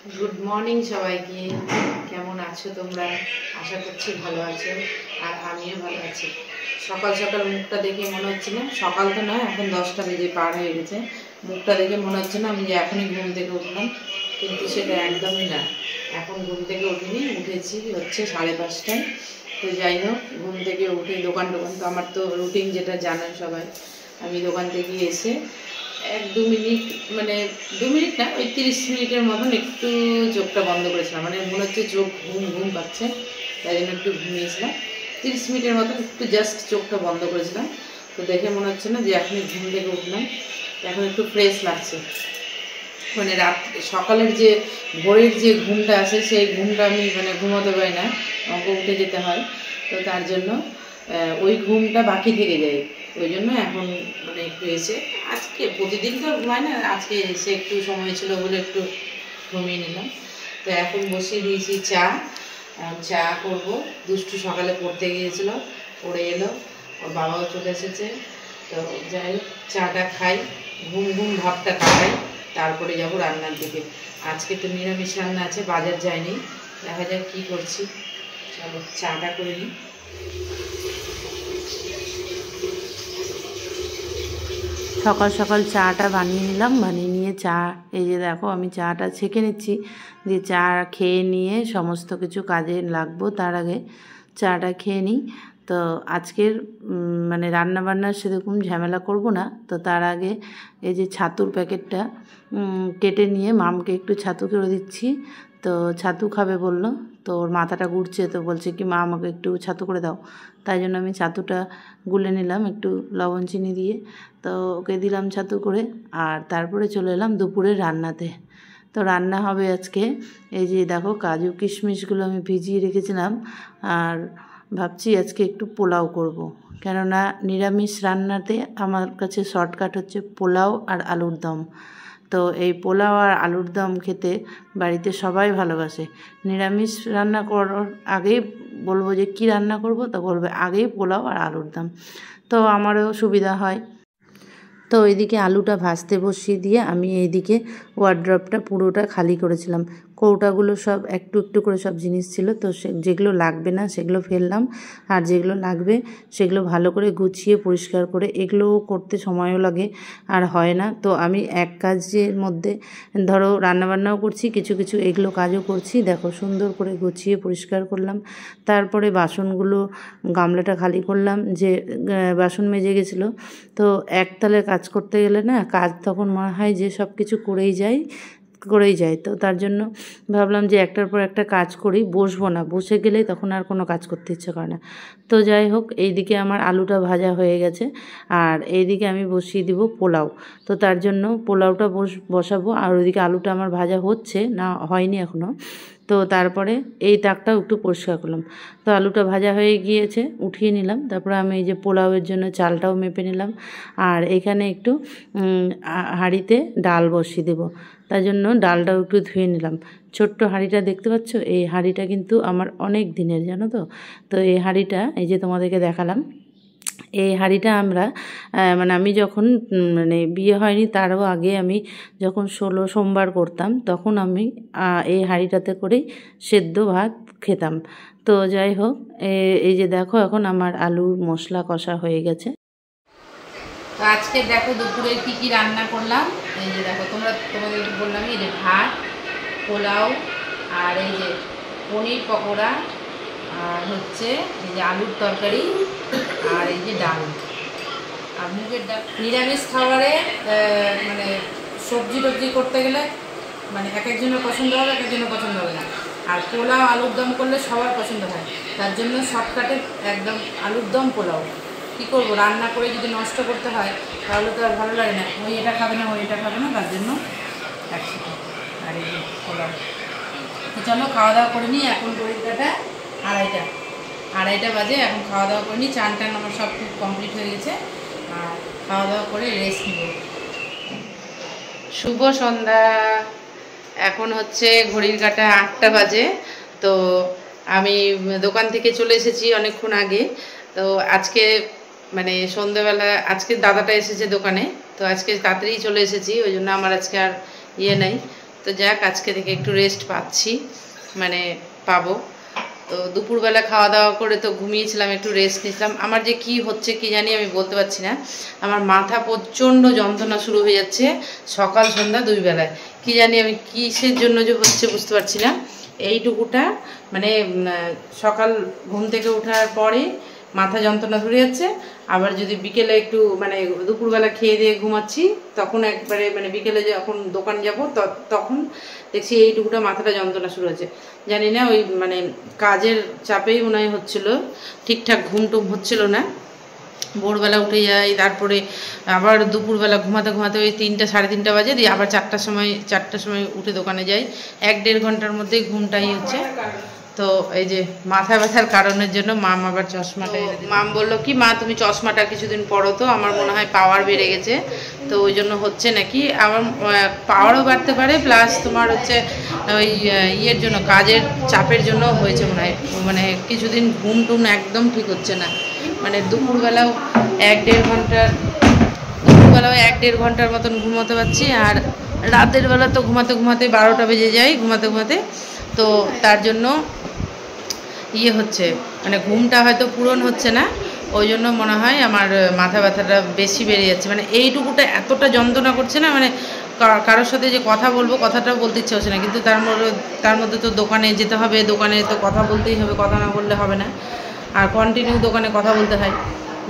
Good morning সবাইকে। কেমন আছো তোমরা? আশা করছি ভালো আছো, আর আমিও ভালো আছি। সকাল সকাল মুখটা দেখে মনে হচ্ছে না, সকাল তো নয়, এখন 10টা বেজে পার হয়ে গেছে। মুখটা দেখে মনে হচ্ছে না আমি যে এখনই ঘুম থেকে উঠলাম, কিন্তু সেটা একদমই না। এখন ঘুম থেকে উঠিনি, উঠেছি হচ্ছে 5:30টায়। তো যাই হোক, ঘুম থেকে উঠে দোকান তো আমার তো রুটিন যেটা জানেন সবাই। আমি দোকান থেকে এসে 1-2 মিনিট, মানে 2 মিনিট না, ওই 30 মিনিটের মতন একটু চোখটা বন্ধ করেছিলাম, মানে মনে হচ্ছে চোখ ঘুম ঘুম পাচ্ছে, তাই জন্য একটু ঘুমিয়েছিলাম। 30 মিনিটের মতন একটু জাস্ট চোখটা বন্ধ করেছিলাম। তো দেখে মনে হচ্ছে না যে এখনই ঘুম থেকে উঠলাম, এখন একটু ফ্রেশ লাগছে। মানে রাত সকালের যে ভোরের যে ঘুমটা আসে, সেই ঘুমটা আমি মানে ঘুমোতে পারি না, আমাকে উঠে যেতে হয়। তো তার জন্য ওই ঘুমটা বাকি থেকে যায়। ওই জন্য এখন মানে একটু এসে, আজকে প্রতিদিন তো ঘুমায় না, আজকে এসে একটু সময় ছিল বলে একটু ঘুমিয়ে নিলাম। তো এখন বসিয়ে দিয়েছি চা, চা করবো। দুষ্টু সকালে পড়তে গিয়েছিল, পড়ে এলো, ওর বাবাও চলে এসেছে। তো যাই হোক, চাটা খাই, ঘুম ঘুম ভাবটা কাটাই, তারপরে যাব রান্নার দিকে। আজকে তো নিরামিষ রান্না আছে, বাজার যায়নি, দেখা যাক কী করছি। চলো চাটা করে নিই। সকাল সকাল চাটা বানিয়ে নিলাম, বানিয়ে নিয়ে চা, এই যে দেখো আমি চাটা ছেঁকে নিচ্ছি, দিয়ে চা খেয়ে নিয়ে সমস্ত কিছু কাজে লাগবো। তার আগে চাটা খেয়ে নিই। তো আজকের মানে রান্নাবান্নার সেরকম ঝামেলা করব না। তো তার আগে এই যে ছাতুর প্যাকেটটা কেটে নিয়ে মামকে একটু ছাতু করে দিচ্ছি। তো ছাতু খাবে বলল, তো ওর মাথাটা ঘুরছে, তো বলছে কি মা আমাকে একটু ছাতু করে দাও। তাই জন্য আমি ছাতুটা গুলে নিলাম একটু লবণ চিনি দিয়ে, তো ওকে দিলাম ছাতু করে। আর তারপরে চলে এলাম দুপুরের রান্নাতে। তো রান্না হবে আজকে, এই যে দেখো কাজু কিশমিশগুলো আমি ভিজিয়ে রেখেছিলাম, আর ভাবছি আজকে একটু পোলাও করব। কেননা নিরামিষ রান্নাতে আমার কাছে শর্টকাট হচ্ছে পোলাও আর আলুর দম। তো এই পোলাও আর আলুর দম খেতে বাড়িতে সবাই ভালোবাসে। নিরামিষ রান্না করার আগেই বলবো যে কী রান্না করব, তো বলবে আগেই পোলাও আর আলুর দম, তো আমারও সুবিধা হয়। তো এইদিকে আলুটা ভাজতে বসিয়ে দিয়ে আমি এইদিকে ওয়ার্ড্রপটা পুরোটা খালি করেছিলাম। কৌটাগুলো সব একটু একটু করে সব জিনিস ছিল, তো যেগুলো লাগবে না সেগুলো ফেললাম, আর যেগুলো লাগবে সেগুলো ভালো করে গুছিয়ে পরিষ্কার করে, এগুলোও করতে সময়ও লাগে আর হয় না। তো আমি এক কাজের মধ্যে ধরো রান্নাবান্নাও করছি, কিছু কিছু এগুলো কাজও করছি। দেখো সুন্দর করে গুছিয়ে পরিষ্কার করলাম। তারপরে বাসনগুলো, গামলাটা খালি করলাম, যে বাসন মেজে গেছিলো। তো একতালে কাজ করতে গেলে না, কাজ তখন মনে হয় যে সব কিছু করেই যায়। তো তার জন্য ভাবলাম যে একটার পর একটা কাজ করি, বসবো না, বসে গেলেই তখন আর কোনো কাজ করতে ইচ্ছে করে না। তো যাই হোক, এইদিকে আমার আলুটা ভাজা হয়ে গেছে, আর এইদিকে আমি বসিয়ে দিব পোলাও। তো তার জন্য পোলাওটা বসাবো, আর ওইদিকে আলুটা আমার ভাজা হচ্ছে না, হয়নি এখনও। তো তারপরে এই তাকটাও একটু পরিষ্কার করলাম। তো আলুটা ভাজা হয়ে গিয়েছে, উঠিয়ে নিলাম। তারপরে আমি এই যে পোলাওয়ের জন্য চালটাও মেপে নিলাম, আর এখানে একটু হাঁড়িতে ডাল বসিয়ে দেবো। তার জন্য ডালটাও একটু ধুয়ে নিলাম। ছোট্ট হাঁড়িটা দেখতে পাচ্ছ, এই হাঁড়িটা কিন্তু আমার অনেক দিনের, জানো তো। তো এই হাঁড়িটা এই যে তোমাদেরকে দেখালাম, এই হাঁড়িটা আমরা মানে আমি যখন মানে বিয়ে হয়নি তারও আগে, আমি যখন 16 সোমবার করতাম, তখন আমি এই হাঁড়িটাতে করেই সেদ্ধ ভাত খেতাম। তো যাই হোক, এই যে দেখো এখন আমার আলুর মশলা কষা হয়ে গেছে। তো আজকে দেখো দুপুরে কী কী রান্না করলাম। এই যে দেখো, তোমাদেরকে বললাম এই যে ভাত, পোলাও, আর এই যে পনির পকোড়া, আর হচ্ছে এই যে আলুর তরকারি, আর এই যে ডাল, আর মুগের ডাল। নিরামিষ খাবারে মানে সবজি টবজি করতে গেলে মানে এক একজনের পছন্দ হবে, এক একজনের পছন্দ হবে না। আর পোলাও আলুর দম করলে সবার পছন্দ হয়, তার জন্য শর্টকাটে একদম আলুর দম পোলাও। কী করবো, রান্না করে যদি নষ্ট করতে হয় তাহলে তো আর ভালো লাগে না, ওই এটা খাবে না ওই এটা খাবে না, তার জন্য একসাথে। আর এই যে পোলাও। তো চলো খাওয়া দাওয়া করে নিই। এখন পরীক্ষাটা 2:30 বাজে, এখন খাওয়া দাওয়া করে নিই। চান টান আমার সব কমপ্লিট হয়ে গেছে, আর খাওয়া দাওয়া করে রেস্ট নেব। শুভ সন্ধ্যা। এখন হচ্ছে ঘড়ির কাঁটা 8টা বাজে। তো আমি দোকান থেকে চলে এসেছি অনেকক্ষণ আগে। তো আজকে মানে সন্ধ্যেবেলা আজকে দাদাটা এসেছে দোকানে, তো আজকে তাড়াতাড়ি চলে এসেছি, ওই জন্য আমার আজকে আর ইয়ে নাই। তো যাক আজকে থেকে একটু রেস্ট পাচ্ছি, মানে পাবো। তো দুপুরবেলা খাওয়া দাওয়া করে তো ঘুমিয়েছিলাম, একটু রেস্ট নিয়েছিলাম। আমার যে কি হচ্ছে কি জানি আমি বলতে পারছি না, আমার মাথা প্রচণ্ড যন্ত্রণা শুরু হয়ে যাচ্ছে সকাল সন্ধ্যা 2 বেলায়। কি জানি আমি কিসের জন্য যে হচ্ছে বুঝতে পারছি না। এইটুকুটা মানে সকাল ঘুম থেকে ওঠার পরে মাথা যন্ত্রণা ধরে যাচ্ছে, আবার যদি বিকেলে একটু মানে দুপুরবেলা খেয়ে দিয়ে ঘুমাচ্ছি তখন একবারে মানে বিকেলে যখন দোকান যাব তখন দেখছি এইটুকুটা মাথাটা যন্ত্রণা শুরু হচ্ছে। জানি না ওই মানে কাজের চাপেই মনে হয় হচ্ছিলো, ঠিকঠাক ঘুম টুম হচ্ছিল না। ভোরবেলা উঠে যাই, তারপরে আবার দুপুরবেলা ঘুমাতে ঘুমাতে ওই 3টা সাড়ে 3টা বাজে, দিয়ে আবার 4টার সময় উঠে দোকানে যাই। 1-1.5 ঘন্টার মধ্যেই ঘুমটাই হচ্ছে। তো এই যে মাথা ব্যথার কারণের জন্য মাম আবার চশমাটা এনে দিল। মাম বললো কি মা তুমি চশমাটা কিছুদিন পরো তো, আমার মনে হয় পাওয়ার বেড়ে গেছে, তো ওই জন্য হচ্ছে নাকি। আমার পাওয়ারও বাড়তে পারে, প্লাস তোমার হচ্ছে ওই ইয়ের জন্য কাজের চাপের জন্য হয়েছে মনে হয়। মানে কিছুদিন ঘুম টুম একদম ঠিক হচ্ছে না, মানে দুপুরবেলাও 1-1.5 ঘন্টার মতন ঘুমোতে পারছি, আর রাতের বেলা তো ঘুমাতে ঘুমাতে 12টা বেজে যায় ঘুমাতে ঘুমাতে। তো তার জন্য ইয়ে হচ্ছে, মানে ঘুমটা হয়তো পূরণ হচ্ছে না, ওই জন্য মনে হয় আমার মাথা ব্যথাটা বেশি বেড়ে যাচ্ছে। মানে এইটুকুটা এতটা যন্ত্রণা করছে না, মানে কারোর সাথে যে কথা বলবো কথাটাও বলতে ইচ্ছে হচ্ছে না, কিন্তু তার মধ্যে তো দোকানে যেতে হবে, দোকানে তো কথা বলতেই হবে, কথা না বললে হবে না, আর কন্টিনিউ দোকানে কথা বলতে হয়।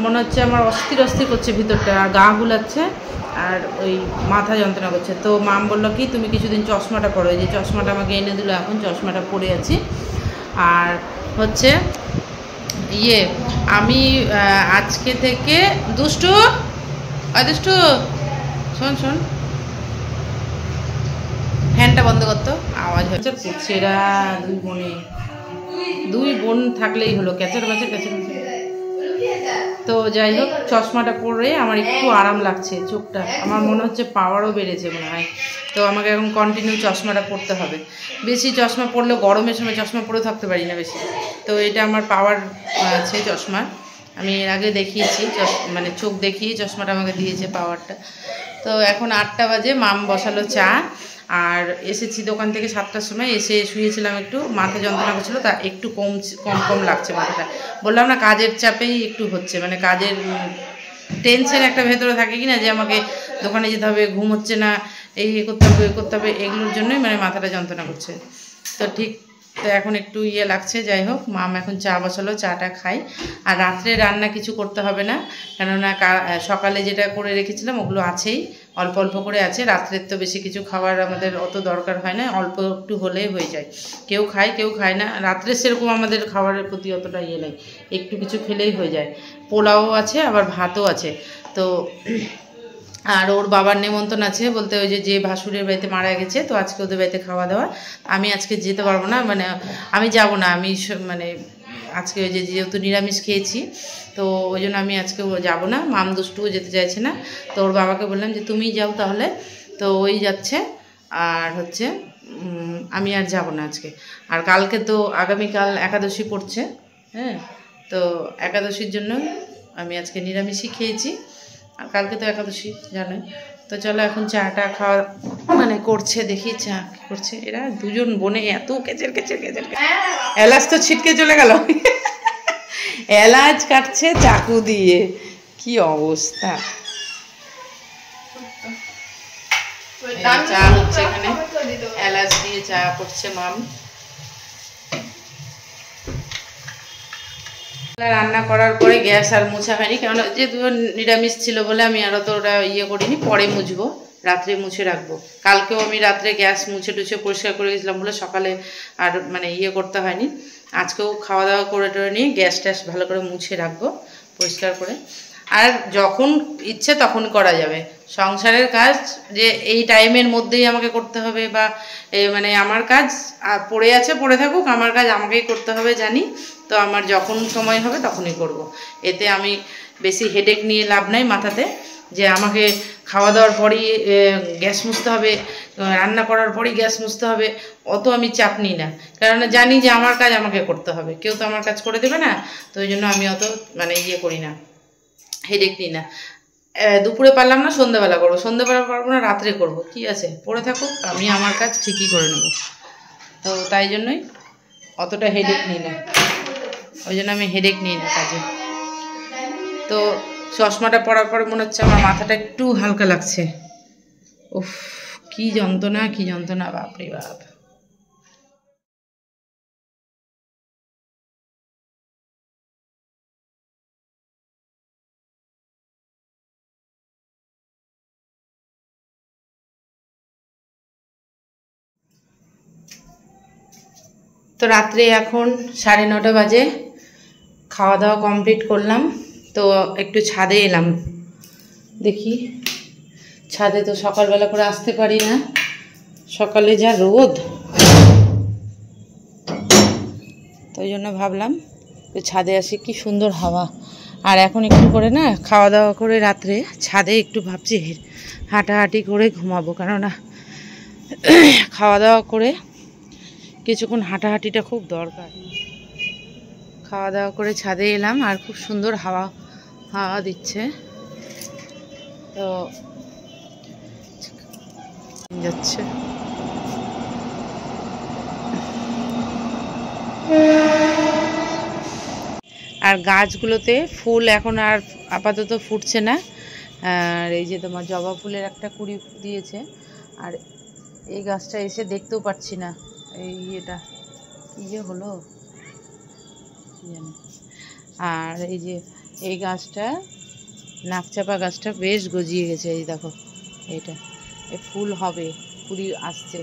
মনে হচ্ছে আমার অস্থির করছে ভিতরটা, আর গা গুলাচ্ছে, আর ওই মাথা যন্ত্রণা করছে। তো মাম বললো কি তুমি কিছুদিন চশমাটা পরো, এই যে চশমাটা আমাকে এনে দিল, এখন চশমাটা পরে আছি। আর হচ্ছে ইয়ে আমি আজকে থেকে দুষ্টু শোন ফ্যানটা বন্ধ করতো, আওয়াজ হচ্ছে করছে। এরা দুই বোন থাকলেই হলো, ক্যাচার বাচার। তো যাই হোক চশমাটা পরে আমার একটু আরাম লাগছে, চোখটা আমার মনে হচ্ছে পাওয়ারও বেড়েছে মনে হয়। তো আমাকে এখন কন্টিনিউ চশমাটা পরতে হবে। বেশি চশমা পরলে গরমের সময় চশমা পরে থাকতে পারি না বেশি। তো এটা আমার পাওয়ার আছে চশমা, আমি এর আগে দেখিয়েছি, মানে চোখ দেখিয়ে চশমাটা আমাকে দিয়েছে পাওয়ারটা। তো এখন 8টা বাজে, মাম বসালো চা, আর এসেছি দোকান থেকে 7টার সময়। এসে শুয়েছিলাম, একটু মাথা যন্ত্রণা করছিলো, তা একটু কম লাগছে মাথাটা। বললাম না কাজের চাপেই একটু হচ্ছে, মানে কাজের টেনশন একটা ভেতরে থাকে কি না, যে আমাকে দোকানে যেতে হবে, ঘুম হচ্ছে না, এই করতে হবে, এগুলোর জন্যই মানে মাথাটা যন্ত্রণা করছে। তো ঠিক তো এখন একটু ইয়ে লাগছে। যাই হোক মাম এখন চা বসালো, চাটা খাই। আর রাত্রে রান্না কিছু করতে হবে না, কেননা সকালে যেটা করে রেখেছিলাম ওগুলো আছেই, অল্প অল্প করে আছে। রাত্রের তো বেশি কিছু খাবার আমাদের অত দরকার হয় না, অল্প একটু হলেই হয়ে যায়। কেউ খায় কেউ খায় না, রাত্রে সেরকম আমাদের খাবারের প্রতি অতটা ইয়ে নেই, একটু কিছু খেলেই হয়ে যায়। পোলাও আছে, আবার ভাতও আছে। তো আর ওর বাবার নেমন্তন্ন আছে, বলতে ওই যে ভাসুরের বাড়িতে মারা গেছে, তো আজকে ওদের বাড়িতে খাওয়া দাওয়া। আমি আজকে যেতে পারবো না, মানে আমি যাব না, আমি মানে আজকে ওই যেহেতু নিরামিষ খেয়েছি, তো ওই জন্য আমি আজকে যাব না। মাম দুষ্টুও যেতে চাইছে না, তো ওর বাবাকে বললাম যে তুমিই যাও তাহলে। তো ওই যাচ্ছে, আর হচ্ছে আমি আর যাব না আজকে। আর কালকে তো আগামীকাল একাদশী পড়ছে, হ্যাঁ, তো একাদশীর জন্য আমি আজকে নিরামিষই খেয়েছি, আর কালকে তো একাদশী জানোই। তো চলো এখন চাটা খাওয়া মানে করছে, দেখি চা করছে। এরা দুজন বোনে এত কেচের এলাচ তো ছিটকে চলে গেল, এলাচ কাটছে চাকু দিয়ে, কি অবস্থা। চা হচ্ছে এখানে, এলাচ দিয়ে চা করছে মাম। রান্না করার পরে গ্যাস আর মুছা হয়নি, কেননা যেহেতু নিরামিষ ছিল বলে আমি আরও তো ওটা ইয়ে করিনি, পরে মুছবো, রাত্রে মুছে রাখবো। কালকেও আমি রাত্রে গ্যাস মুছে টুছে পরিষ্কার করে গেছিলাম বলে সকালে আর মানে ইয়ে করতে হয়নি। আজকেও খাওয়া দাওয়া করে টোরে নিয়ে গ্যাস ট্যাস ভালো করে মুছে রাখবো পরিষ্কার করে। আর যখন ইচ্ছে তখন করা যাবে সংসারের কাজ, যে এই টাইমের মধ্যেই আমাকে করতে হবে, বা মানে আমার কাজ পড়ে আছে পড়ে থাকুক, আমার কাজ আমাকেই করতে হবে জানি। তো আমার যখন সময় হবে তখনই করব। এতে আমি বেশি হেডেক নিয়ে লাভ নাই মাথাতে, যে আমাকে খাওয়া দাওয়ার পরই গ্যাস মুছতে হবে, রান্না করার পরই গ্যাস মুছতে হবে, অত আমি চাপ নিই না, কারণ জানি যে আমার কাজ আমাকে করতে হবে, কেউ তো আমার কাজ করে দেবে না। তো ওই জন্য আমি অত মানে ইয়ে করি না, হেডেক নিই না। দুপুরে পারলাম না, সন্ধ্যাবেলা করবো, সন্ধ্যাবেলা পারবো না, রাত্রে করব, কি আছে পড়ে থাকুক, আমি আমার কাজ ঠিকই করে নেব। তো তাই জন্যই অতটা হেডেক নিই না, ওই জন্য আমি হেডেক নিই না কাজে। তো চশমাটা পরার পরে মনে হচ্ছে আমার মাথাটা একটু হালকা লাগছে। উফ, কি যন্ত্রণা, কি যন্ত্রণা, বাপরে বাপ। তো রাত্রে এখন 9:30 বাজে, খাওয়া দাওয়া কমপ্লিট করলাম। তো একটু ছাদে এলাম, দেখি ছাদে তো সকালবেলা করে আসতে পারি না, সকালে যা রোদ, তো ওই জন্য ভাবলাম ছাদে আসি, কি সুন্দর হাওয়া। আর এখন একটু করে না খাওয়া দাওয়া করে রাত্রে ছাদে একটু ভাবছি হাঁটাহাঁটি করে ঘুমাবো, কেননা খাওয়া দাওয়া করে কিছুক্ষণ হাঁটাহাঁটিটা খুব দরকার। খাওয়া দাওয়া করে ছাদে এলাম আর খুব সুন্দর হাওয়া হাওয়া দিচ্ছে, তো যাচ্ছে। আর গাছগুলোতে ফুল এখন আর আপাতত ফুটছে না। আর এই যে তোমার জবা ফুলের একটা কুড়ি দিয়েছে, আর এই গাছটা এসে দেখতেও পাচ্ছি না, এই এটা কী যে হলো কি জানি। আর এই যে এই গাছটা, নাকচাপা গাছটা বেশ গজিয়ে গেছে, এই দেখো, এইটা এ ফুল হবে, কুড়ি আসছে।